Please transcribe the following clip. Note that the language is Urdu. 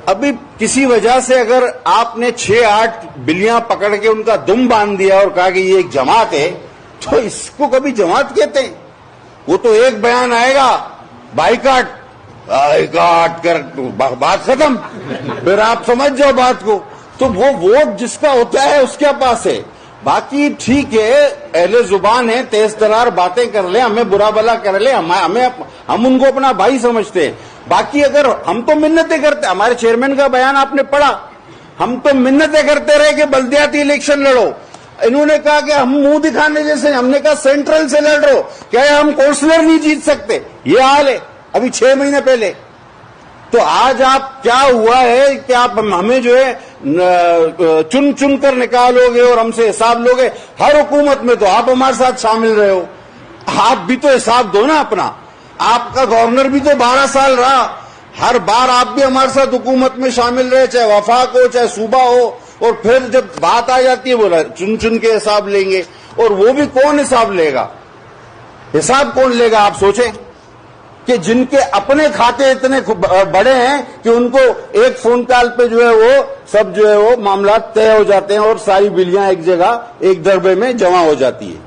ابھی کسی وجہ سے اگر آپ نے 6-8 بلیاں پکڑ کے ان کا دم باندھ دیا اور کہا کہ یہ ایک جماعت ہے، تو اس کو کبھی جماعت کہتے ہیں؟ وہ تو ایک بیان آئے گا، بائیکاٹ کر بات ختم، پھر آپ سمجھ جاؤ بات کو. تو وہ ووٹ جس کا ہوتا ہے اس کے پاس ہے. باقی ٹھیک ہے، اہل زبان ہے، تیز ترار باتیں کر لیں، ہمیں برا بلا کر لیں، ہم ان کو اپنا بھائی سمجھتے ہیں. باقی اگر ہم تو منتیں کرتے، ہمارے چیئرمین کا بیان آپ نے پڑھا، ہم تو منتیں کرتے رہے کہ بلدیاتی الیکشن لڑو. انہوں نے کہا کہ ہم منہ دکھانے جیسے، ہم نے کہا سینٹرل سے لڑ رہو، کیا ہم کونسلر نہیں جیت سکتے؟ یہ حال ہے ابھی 6 مہینے پہلے. تو آج آپ کیا ہوا ہے کہ آپ ہمیں جو ہے چن چن کر نکالو گے اور ہم سے حساب لوگے؟ ہر حکومت میں تو آپ ہمارے ساتھ شامل رہے ہو، آپ بھی تو حساب دو نا اپنا. آپ کا گورنر بھی تو 12 سال رہا، ہر بار آپ بھی ہمارے ساتھ حکومت میں شامل رہے، چاہے وفاق ہو چاہے صوبہ ہو. اور پھر جب بات آ جاتی ہے بولا چن چن کے حساب لیں گے، اور وہ بھی کون حساب لے گا؟ حساب کون لے گا؟ آپ سوچیں کہ جن کے اپنے کھاتے اتنے بڑے ہیں کہ ان کو ایک فون کال پہ جو ہے وہ سب جو ہے وہ معاملات طے ہو جاتے ہیں اور ساری بلیاں ایک جگہ ایک دربے میں جمع ہو جاتی ہے.